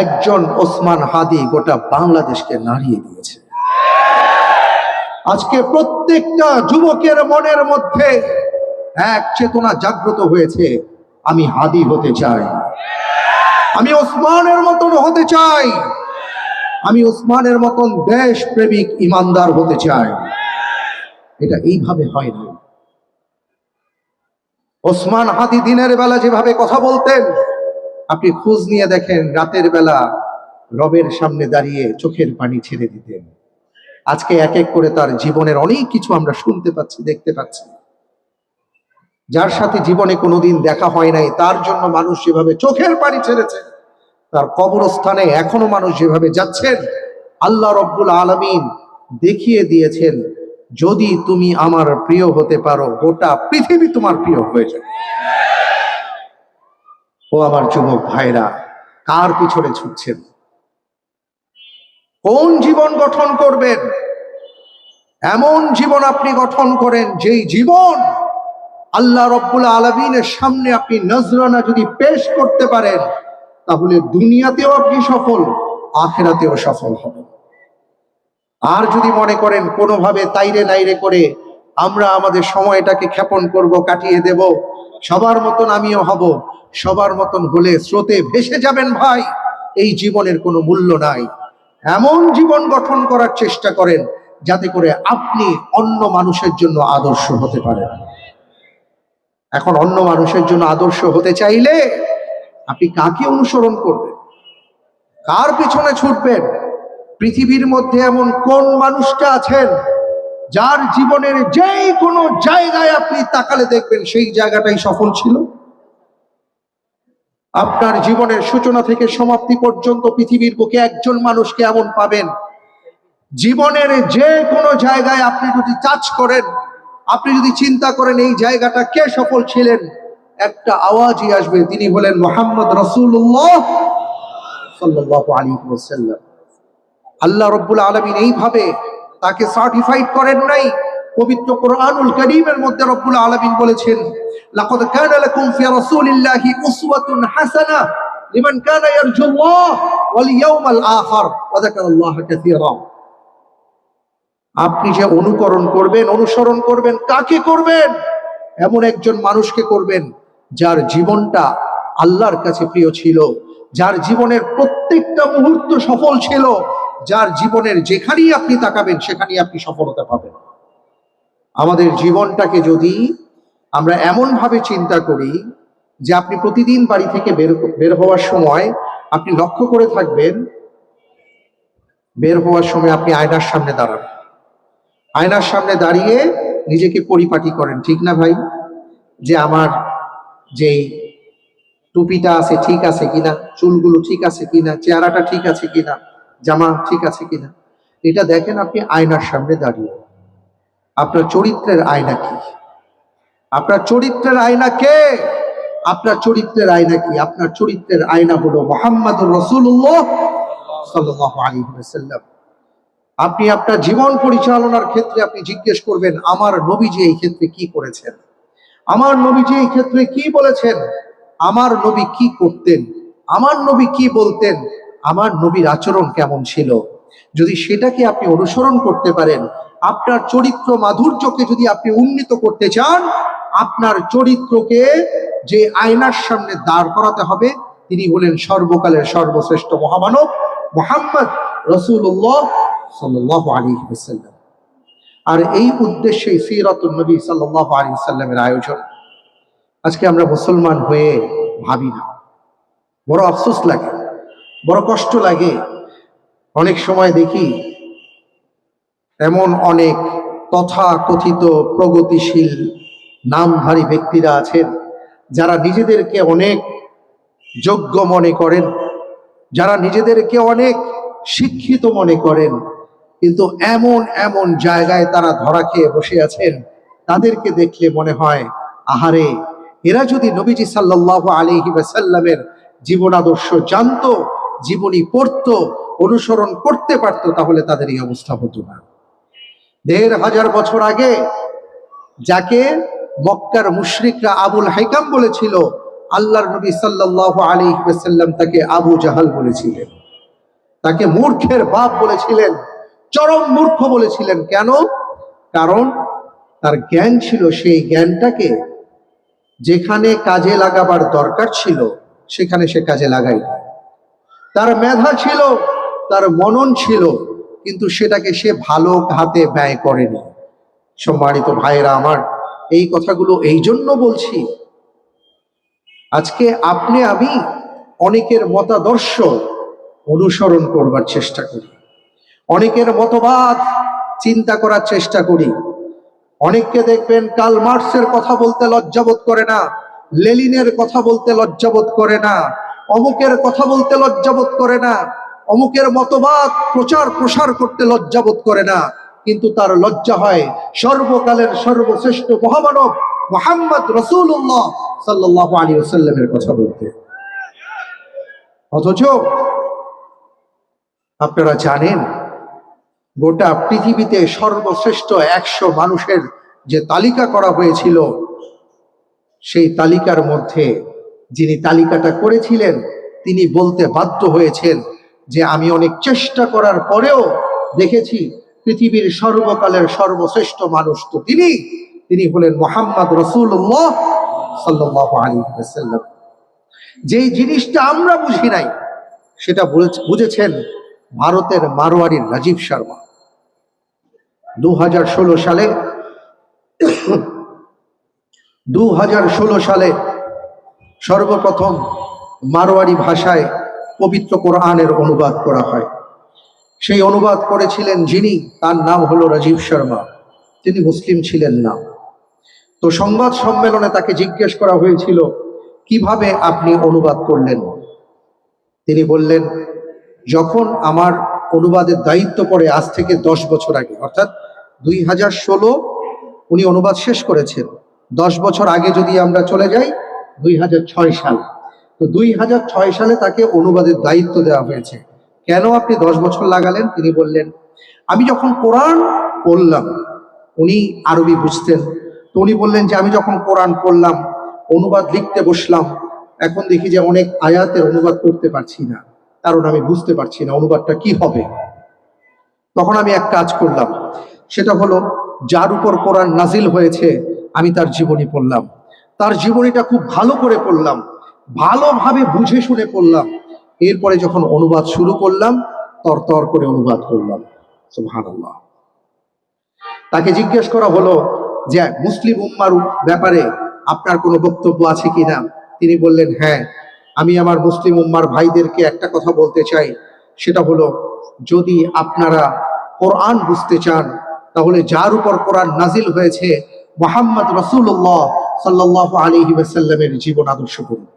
একজন ওসমান হাদি গোটা বাংলাদেশকে নাড়িয়ে দিয়েছে। আজকে প্রত্যেকটা যুবকের মনের মধ্যে এক চেতনা জাগ্রত হয়েছে, আমি হাদি হতে চাই, আমি ওসমানের মতন হতে চাই, আমি ওসমানের মতন দেশ প্রেমিক ইমানদার হতে চাই। এটা এইভাবে হয় না। ওসমান হাদি দিনের বেলা যেভাবে কথা বলতেন, আপনি খোঁজ নিয়ে দেখেন রাতের বেলা রবের সামনে দাঁড়িয়ে চোখের পানি ছেড়ে দিতেন। আজকে এক এক করে তার জীবনের অনেক কিছু আমরা শুনতে পাচ্ছি, দেখতে পাচ্ছি। যার সাথে জীবনে কোনোদিন দেখা হয় নাই, তার জন্য মানুষ যেভাবে চোখের পানি ছেড়েছে, তার কবরস্থানে এখনো মানুষ যেভাবে যাচ্ছেন, আল্লাহ রব্বুল আলামিন দেখিয়ে দিয়েছেন, যদি তুমি আমার প্রিয় হতে পারো, গোটা পৃথিবী তোমার প্রিয় হয়ে যাবে। ও আমার যুবক ভাইরা, কার পিছনে ছুটছেন? কোন জীবন গঠন করবেন? এমন জীবন আপনি গঠন করেন যেই জীবন আল্লাহ রব্বুল আলামিনের সামনে আপনি নজরানা যদি পেশ করতে পারেন, তাহলে দুনিয়াতেও আপনি সফল, আখিরাতেও সফল হবেন। আর যদি মনে করেন কোনোভাবে তাইরে নাইরে করে আমরা আমাদের সময়টাকে ক্ষেপণ করব, কাটিয়ে দেব, সবার মতন আমিও হব, সবার মতন হলে স্রোতে ভেসে যাবেন ভাই, এই জীবনের কোনো মূল্য নাই। এমন জীবন গঠন করার চেষ্টা করেন যাতে করে আপনি অন্য মানুষের জন্য আদর্শ হতে পারেন। এখন অন্য মানুষের জন্য আদর্শ হতে চাইলে আপনি কাকে অনুসরণ করবেন? কার পিছনে ছুটবেন? পৃথিবীর মধ্যে এমন কোন মানুষটা আছেন যার জীবনের যেই কোনো জায়গায় আপনি তাকালে দেখবেন সেই জায়গাটাই সফল ছিল? আপনার জীবনের সূচনা থেকে সমাপ্তি পর্যন্ত পৃথিবীর বুকে একজন মানুষকে এমন পাবেন, জীবনের যে কোনো জায়গায় আপনি যদি টাচ করেন, আপনি যদি চিন্তা করেন এই জায়গাটা কে সফল ছিলেন, একটা আওয়াজই আসবে, তিনি হলেন মুহাম্মদ রাসূলুল্লাহ সাল্লাল্লাহু আলাইহি ওয়াসাল্লাম। আল্লাহ রাব্বুল আলামিন এইভাবে তাকে সার্টিফাইড করেন নাই। পবিত্র কোরআনুল কারীমের মধ্যে রাব্বুল আলামিন বলেছেন, লাকাদ কানা লাকুম ফি রাসূলিল্লাহি উসওয়াতুন হাসানাহ লিমান কানা ইয়ারজুল্লাহ ওয়াল ইয়াউমাল আখির ওয়া যাকারাল্লাহ কাসীরা। আপনি যে অনুকরণ করবেন, অনুসরণ করবেন, কাকে করবেন? এমন একজন মানুষকে করবেন যার জীবনটা আল্লাহর কাছে প্রিয় ছিল, যার জীবনের প্রত্যেকটা মুহূর্ত সফল ছিল, যার জীবনের যেখানেই আপনি তাকাবেন সেখানেই আপনি সফলতা পাবেন। আমাদের জীবনটাকে যদি আমরা এমন ভাবে চিন্তা করি যে আপনি প্রতিদিন বাড়ি থেকে বের হওয়ার সময় আপনি লক্ষ্য করে থাকবেন, বের হওয়ার সময় আপনি আয়নার সামনে দাঁড়ান, আয়নার সামনে দাঁড়িয়ে নিজেকে পরিপাটি করেন, ঠিক না ভাই? যে আমার যেই টুপিটা আছে ঠিক আছে কিনা, চুলগুলো ঠিক আছে কিনা, চেহারাটা ঠিক আছে কিনা, জামা ঠিক আছে কিনা, এটা দেখেন আপনি আয়নার সামনে দাঁড়িয়ে। আপনার চরিত্রের আয়না কি? আপনার চরিত্রের আয়না কে? আপনার চরিত্রের আয়না কি? আপনার চরিত্রের আয়না হলো মুহাম্মদুর রাসূলুল্লাহ সাল্লাল্লাহু আলাইহি ওয়াসাল্লাম। আপনি আপনার জীবন পরিচালনার ক্ষেত্রে আপনি জিজ্ঞেস করবেন, আমার নবীজি এই ক্ষেত্রে কি করেছেন, আমার নবীজি এই ক্ষেত্রে কি বলেছেন, আমার নবী কি করতেন, আমার নবী কি বলতেন, আমার নবীর আচরণ কেমন ছিল। যদি সেটাকে আপনি অনুসরণ করতে পারেন, আপনার চরিত্র মাধুর্যকে যদি আপনি উন্নীত করতে চান, আপনার চরিত্রকে যে আয়নার সামনে দাঁড় করাতে হবে, তিনি হলেন সর্বকালের সর্বশ্রেষ্ঠ মহামানব মুহাম্মদ রাসূলুল্লাহ সাল্লাল্লাহু আলাইহি ওয়াসাল্লাম। আর এই উদ্দেশ্যেই সিরাতুন নবী সাল্লাল্লাহু আলাইহি ওয়াসাল্লামের আয়োজন। আজকে আমরা মুসলমান হয়ে ভাবি না, বড় আফসোস লাগে, বড় কষ্ট লাগে। অনেক সময় দেখি এমন অনেক তথাকথিত প্রগতিশীল নামধারী ব্যক্তিরা আছেন যারা নিজেদেরকে অনেক যোগ্য মনে করেন, যারা নিজেদেরকে অনেক শিক্ষিত মনে করেন, কিন্তু এমন এমন জায়গায় তারা ধরা খেয়ে বসে আছেন, তাদেরকে দেখলে মনে হয় আহারে, এরা যদি নবীজি সাল্লাল্লাহু আলাইহি ওয়াসাল্লামের জীবন আদর্শ জানতো, জীবনী পড়তো, অনুসরণ করতে পারতো, তাহলে তাদের এই অবস্থা হতো না। ১৫০০ বছর আগে যাকে মক্কার মুশরিকরা আবুল হাইকাম বলেছিল, আল্লাহর নবী সাল্লাল্লাহু আলাইহি ওয়াসাল্লাম তাকে আবু জাহাল বলেছিলেন, তাকে মূর্খের বাপ বলেছিলেন, চরম মূর্খ বলেছিলেন। কেন? কারণ তার জ্ঞান ছিল, সেই জ্ঞানটাকে যেখানে কাজে লাগাবার দরকার ছিল সেখানে সে কাজে লাগায়নি। তার মেধা ছিল, তার মনন ছিল, কিন্তু সেটাকে সে ভালো হাতে ব্যয় করেনি। সম্মানিত ভাইরা আমার, এই কথাগুলো এই জন্য বলছি, আজকে আপনি আমি অনেকের মতাদর্শ অনুসরণ করবার চেষ্টা করি, অনেকের মতবাদ চিন্তা করার চেষ্টা করি। অনেককে দেখবেন কার্ল মার্কসের কথা বলতে লজ্জাবোধ করে না, লেনিনের কথা বলতে লজ্জাবোধ করে না, অমুকের কথা বলতে লজ্জাবোধ করে না, অমুকের মতবাদ প্রচার প্রসার করতে লজ্জাবোধ করে না, কিন্তু তার লজ্জা হয় সর্বকালের সর্বশ্রেষ্ঠ মহামানব মুহাম্মদ রাসূলুল্লাহ সাল্লাল্লাহু আলাইহি ওয়াসাল্লামের কথা বলতে। অথচ আপনারা জানেন, গোটা পৃথিবীতে সর্বশ্রেষ্ঠ 100 মানুষের যে তালিকা করা হয়েছিল, সেই তালিকার মধ্যে যিনি তালিকাটা করেছিলেন তিনি বলতে বাধ্য হয়েছেন যে আমি অনেক চেষ্টা করার পরেও দেখেছি পৃথিবীর সর্বকালের সর্বশ্রেষ্ঠ মানুষ তো তিনি হলেন মুহাম্মদ রাসূলুল্লাহ সাল্লাল্লাহু আলাইহি ওয়াসাল্লাম। যেই জিনিসটা আমরা বুঝি নাই সেটা বুঝেছেন ভারতের মারোয়ারির রাজীব শর্মা। 2016 সালে সর্বপ্রথম মারোয়ারি ভাষায় পবিত্র কোরআনের অনুবাদ করা হয়। সেই অনুবাদ করেছিলেন যিনি, তার নাম হলো রাজীব শর্মা। তিনি মুসলিম ছিলেন না। তো সংবাদ সম্মেলনে তাকে জিজ্ঞেস করা হয়েছিল, কিভাবে আপনি অনুবাদ করলেন? তিনি বললেন, যখন আমার অনুবাদের দায়িত্ব পড়ে আজ থেকে 10 বছর আগে, অর্থাৎ 2016 উনি অনুবাদ শেষ করেছেন। 10 বছর আগে যদি আমরা চলে যাই 2006 সাল, তো 2006 সালে তাকে অনুবাদের দায়িত্ব দেওয়া হয়েছে। কেন আপনি 10 বছর লাগালেন? তিনি বললেন, আমি যখন কোরআন পড়লাম, উনি আরবি বুঝতেন, তো উনি বললেন যে আমি যখন কোরআন পড়লাম, অনুবাদ লিখতে বসলাম, এখন দেখি যে অনেক আয়াতের অনুবাদ করতে পারছি না, কারণ আমি বুঝতে পারছি না অনুবাদটা কি হবে। তখন আমি এক কাজ করলাম, সেটা হলো যার উপর কোরআন নাজিল হয়েছে আমি তার জীবনী পড়লাম, তার জীবনীটা খুব ভালো করে পড়লাম, ভালোভাবে বুঝে শুনে পড়লাম। এরপরে যখন অনুবাদ শুরু করলাম, তরতর করে অনুবাদ করলাম। সুবহানাল্লাহ। তাকে জিজ্ঞেস করা হলো যে মুসলিম উম্মার ব্যাপারে আপনার কোনো বক্তব্য আছে কিনা? তিনি বললেন, হ্যাঁ, আমি আমার মুসলিম উম্মার ভাইদেরকে একটা কথা বলতে চাই, সেটা হলো যদি আপনারা কোরআন বুঝতে চান তাহলে যার উপর কোরআন নাজিল হয়েছে মুহাম্মদ রাসূলুল্লাহ সাল্লাল্লাহু আলাইহি ওয়াসাল্লামের জীবন আদর্শ পড়ুন।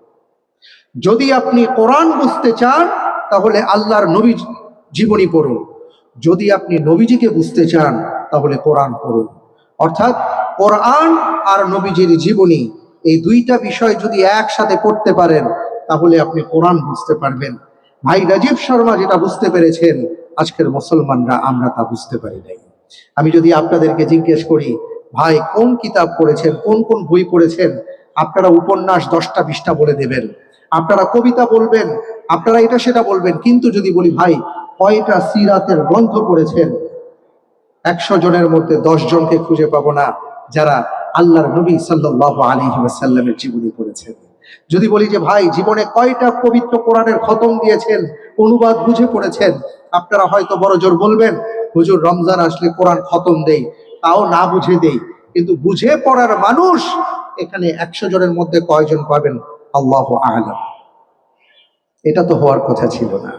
যদি আপনি কোরআন বুঝতে চান তাহলে আল্লাহর নবী জীবনী পড়ুন। যদি আপনি নবীজিকে বুঝতে চান তাহলে কোরআন পড়ুন। অর্থাৎ কোরআন আর নবীজির জীবনী, এই দুইটা বিষয় যদি একসাথে পড়তে পারেন তাহলে আপনি কোরআন বুঝতে পারবেন। ভাই রাজীব শর্মা যেটা বুঝতে পেরেছেন, আজকের মুসলমানরা আমরা তা বুঝতে পারি নাই। আমি যদি আপনাদেরকে জিজ্ঞেস করি, ভাই কোন কিতাব পড়েছেন, কোন কোন বই পড়েছেন, আপনারা উপন্যাস 10টা 20টা বলে দেবেন, আপনারা কবিতা বলবেন, আপনারা এটা সেটা বলবেন। কিন্তু যদি বলি ভাই কয়টা সিরাতের গ্রন্থ পড়েছেন, 100 জনের মধ্যে 10 জনকে খুঁজে পাবো না যারা আল্লাহর নবী সাল্লাল্লাহু আলাইহি ওয়াসাল্লামের জীবনী পড়েছেন। যদি বলি যে ভাই জীবনে কয়টা পবিত্র কোরআনের খতম দিয়েছেন, অনুবাদ বুঝে পড়েছেন, আপনারা হয়তো বড় জোর বলবেন হুজুর রমজান আসলে কোরআন খতম দেই, তাও না বুঝে দেই। কিন্তু বুঝে পড়ার মানুষ এখানে 100 জনের মধ্যে কয়জন পাবেন? আল্লাহু আ'লাম। এটা তো হওয়ার কথা ছিল না।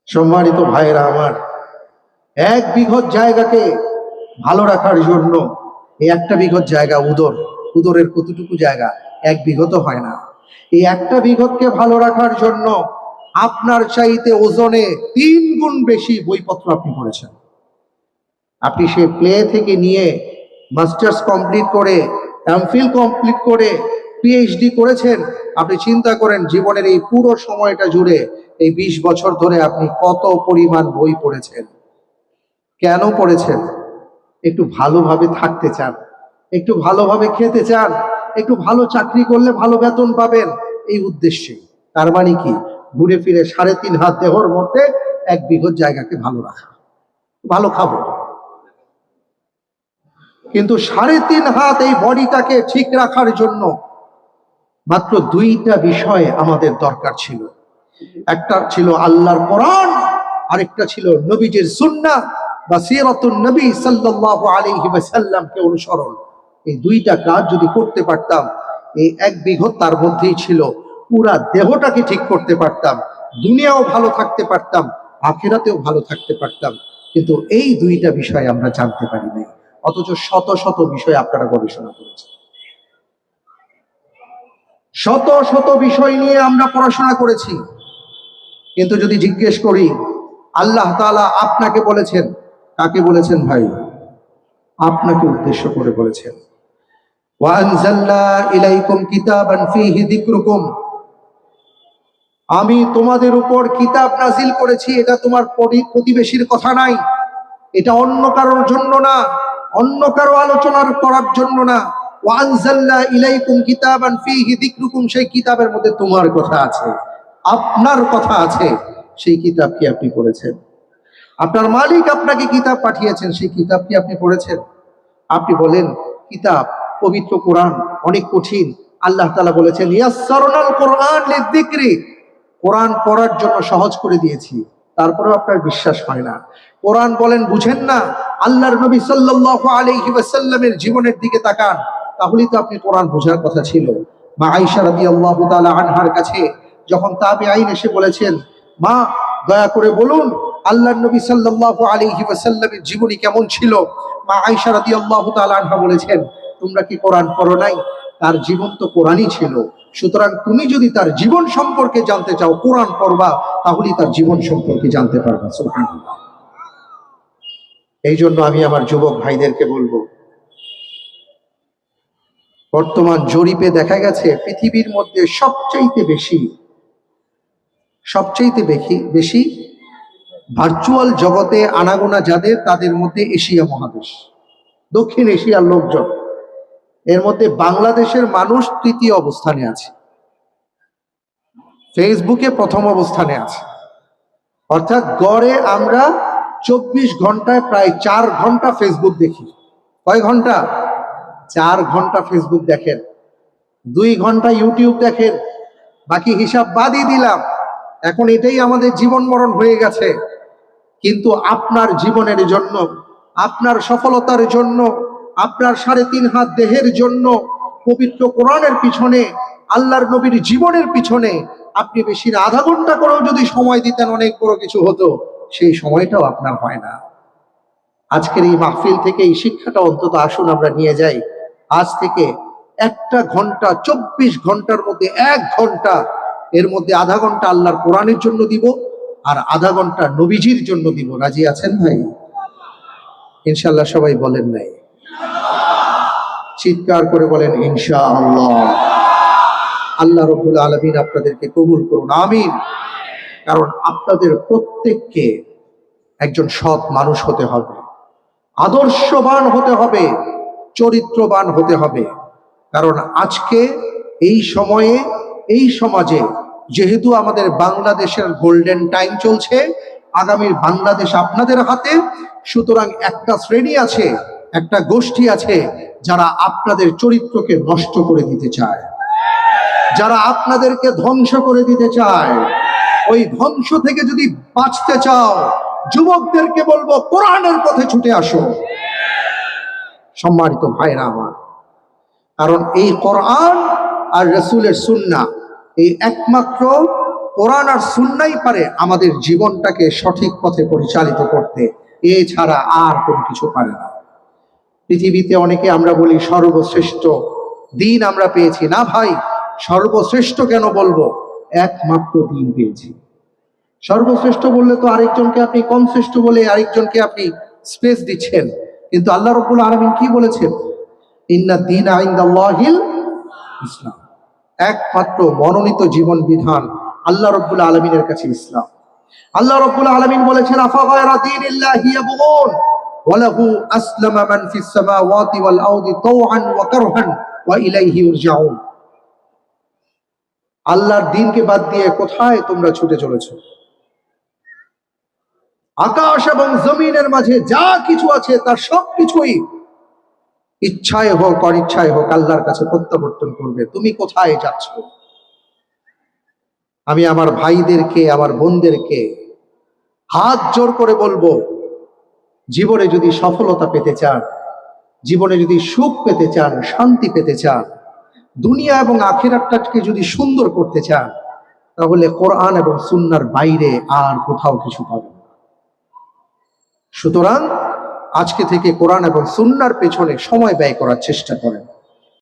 সম্মানিত ভাইরা আমার, 1 বিঘত জায়গাকে ভালো রাখার জন্য, এই 1টা বিঘত জায়গা উদরের কতটুকু জায়গা? 1 বিঘত হয় না। এই 1টা বিঘতকে ভালো রাখার জন্য আপনার চাইতে ওজনে 3 গুণ বেশি বইপত্র আপনি পড়েছেন। আপনি সে প্লে থেকে নিয়ে মাস্টার্স কমপ্লিট করে, এমফিল কমপ্লিট করে, পিএইচডি করেছেন। আপনি চিন্তা করেন জীবনের এই পুরো সময়টা জুড়ে, এই 20 বছর ধরে আপনি কত পরিমাণ বই পড়েছেন। কেন পড়েছেন? একটু ভালোভাবে থাকতে চান, একটু ভালোভাবে খেতে চান, একটু ভালো চাকরি করলে ভালো বেতন পাবেন, এই উদ্দেশ্যে। তার মানে কি, ঘুরে ফিরে 3.5 হাত দেহর মধ্যে 1 বিঘত জায়গাকে ভালো রাখা, ভালো খাবো। কিন্তু 3.5 হাত এই বডিটাকে ঠিক রাখার জন্য মাত্র 2টা বিষয় আমাদের দরকার ছিল। একটা ছিল আল্লাহর কোরআন, আরেকটা ছিল নবীজির সুন্নাহ বা সিরাতুন নবী সাল্লাল্লাহু আলাইহি ওয়াসাল্লামকে অনুসরণ। এই 2টা কাজ যদি করতে পারতাম, এই 1 বিঘত তার মধ্যেই ছিল, পুরা দেহটাকে ঠিক করতে পারতাম, দুনিয়াও ভালো থাকতে পারতাম, আখিরাতেও ভালো থাকতে পারতাম। কিন্তু এই 2টা বিষয় আমরা জানতে পারি নাই, অথচ শত শত বিষয় আপনারা গবেষণা করেছেন, শত শত বিষয় নিয়ে আমরা পড়াশোনা করেছি। কিন্তু যদি জিজ্ঞেস করি, আল্লাহ তাআলা আপনাকে বলেছেন, কাকে বলেছেন ভাই? আপনাকে উদ্দেশ্য করে বলেছেন, ওয়া আনজালনা ইলাইকুম কিতাবান ফীহি যিকরুকুম, আমি তোমাদের উপর কিতাব নাজিল করেছি। এটা তোমার প্রতিবেশীর কথা নাই, এটা অন্য কারোর জন্য না, অন্য কারো আলোচনা করার জন্য না। ওয়া আনজালনা ইলাইকুম কিতাবান ফীহি যিকরুকুম, সেই কিতাবের মধ্যে তোমার কথা আছে, আপনার কথা আছে। সেই কিতাব কি আপনি পড়েছেন? আপনার মালিক আপনাকে কিতাব পাঠিয়েছেন, সেই কিতাব কি আপনি পড়েছেন? আপনি বলেন কিতাব, পবিত্র কোরআন অনেক কঠিন। আল্লাহ তাআলা বলেছেন ইয়াসসারনাল কোরআন লিযিকরি, কোরআন পড়ার জন্য সহজ করে দিয়েছি। তারপরেও আপনার বিশ্বাস হয় না। কোরআন বলেন বুঝেন না, আল্লাহর নবী সাল্লাল্লাহু আলাইহি ওয়াসাল্লামের জীবনের দিকে তাকান, তাহলেই তো আপনি কোরআন বোঝার কথা ছিল। মা আয়েশা রাদিয়াল্লাহু তাআলা আনহার কাছে যখন তাবেঈন এসে বলেছেন, মা দয়া করে বলুন আল্লাহর নবী সাল্লাল্লাহু আলাইহি ওয়াসাল্লামের জীবনী কেমন ছিল, মা আয়েশা রাদিয়াল্লাহু তাআলা আনহা বলেছেন, তোমরা কি কোরআন পড়ো নাই? তার জীবন তো কোরআনই ছিল, সুতরাং তুমি যদি তার জীবন সম্পর্কে জানতে চাও, কোরআন পড়বা, তাহলেই তার জীবন সম্পর্কে জানতে পারবা। সুবহানাল্লাহ। এই জন্য আমি আমার যুবক ভাইদেরকে বলবো, বর্তমান জরিপে দেখা গেছে পৃথিবীর মধ্যে সবচাইতে বেশি ভার্চুয়াল জগতে আনাগোনা যাদের, তাদের মধ্যে এশিয়া মহাদেশ, দক্ষিণ এশিয়ার লোকজন। এর মধ্যে বাংলাদেশের মানুষ 3য় অবস্থানে আছে, ফেসবুকে 1ম অবস্থানে আছে। অর্থাৎ গড়ে আমরা 24 ঘন্টায় প্রায় 4 ঘন্টা ফেসবুক দেখি। কয় ঘন্টা? 4 ঘন্টা ফেসবুক দেখেন, 2 ঘন্টা ইউটিউব দেখেন, বাকি হিসাব বাদই দিলাম। এখন এটাই আমাদের জীবন মরণ হয়ে গেছে। কিন্তু আপনার জীবনের জন্য, আপনার সফলতার জন্য, আপনার 3.5 হাত দেহের জন্য, পবিত্র কোরআনের পিছনে, আল্লাহর নবীর জীবনের পিছনে আপনি বেশি না 0.5 ঘন্টা করেও যদি সময় দিতেন, অনেক বড় কিছু হতো। সেই সময়টাও আপনার হয় না। আজকের এই মাহফিল থেকে এই শিক্ষাটা অন্তত আসুন আমরা নিয়ে যাই। আজ থেকে 1 ঘন্টা, 24 ঘন্টার মধ্যে 1 ঘন্টা, এর মধ্যে 0.5 ঘন্টা আল্লাহর কোরআনের জন্য দিব, আর 0.5 ঘন্টা নবীজির জন্য দিব। রাজি আছেন ভাই? ইনশাআল্লাহ সবাই বলেন নাই? চিৎকার করে বলেন ইনশাআল্লাহ। আল্লাহ রাব্বুল আলামিন আপনাদেরকে কবুল করুন, আমিন। কারণ আপনাদের প্রত্যেককে একজন সৎ মানুষ হতে হবে, আদর্শবান হতে হবে, চরিত্রবান হতে হবে। কারণ আজকে এই সময়ে, এই সমাজে, যেহেতু আমাদের বাংলাদেশের গোল্ডেন টাইম চলছে, আগামীর বাংলাদেশ আপনাদের হাতে। সুতরাং একটা শ্রেণী আছে, একটা গোষ্ঠী আছে, যারা আপনাদের চরিত্রকে নষ্ট করে দিতে চায়, যারা আপনাদেরকে ধ্বংস করে দিতে চায়। ওই ধ্বংস থেকে যদি বাঁচতে চাও, যুবকদেরকে বলবো কোরআনের পথে ছুটে আসো। সম্মানিত ভাইরা আমার, কারণ এই কোরআন আর রাসূলের সুন্নাহ, এই একমাত্র কোরআন আর সুন্নাহই পারে আমাদের জীবনটাকে সঠিক পথে পরিচালিত করতে, এছাড়া আর কোনো কিছু পারে না। পৃথিবীতে অনেকে আমরা বলি সর্বশ্রেষ্ঠ দিন আমরা পেয়েছি। না ভাই, সর্বশ্রেষ্ঠ কেন বলবো? একমাত্র দিন পেয়েছি। সর্বশ্রেষ্ঠ বললে তো আরেকজনকে আপনি কম শ্রেষ্ঠ বলে আরেকজনকে আপনি স্পেস দিচ্ছেন। কিন্তু আল্লাহ রাব্বুল আলামিন কি বলেছেন? ইন্না দীনা ইনদাল্লাহিল ইসলাম। একমাত্র মনোনীত জীবন বিধান আল্লাহ রাব্বুল আলামিনের কাছে ইসলাম। আল্লাহ রাব্বুল আলামিন বলেছেন আফা গায়রা দীনিল্লাহি ইয়াবগুন ওয়া লাহু আসলামা মান ফিস সামাওয়াতি ওয়াল আরদি তাওআন ওয়া কারহান ওয়া ইলাইহি ইরজাউন। আল্লাহর দ্বীনকে বাদ দিয়ে কোথায় তোমরা ছুটে চলেছো? আকাশ এবং জমিনের মাঝে যা কিছু আছে তার সবকিছুই ইচ্ছায় হোক অনিচ্ছায় হোক আল্লাহর কাছে প্রত্যাবর্তন করবে। তুমি কোথায় যাচ্ছ? আমি আমার ভাইদেরকে, আমার বোনদেরকে হাত জোর করে বলবো, জীবনে যদি সফলতা পেতে চান, জীবনে যদি সুখ পেতে চান, শান্তি পেতে চান, দুনিয়া এবং আখিরাতটাকে যদি সুন্দর করতে চান, তাহলে কোরআন এবং সুন্নাহর বাইরে আর কোথাও কিছু পাবেন না। সুতরাং আজকে থেকে কোরআন এবং সুন্নাহর পেছনে সময় ব্যয় করার চেষ্টা করেন।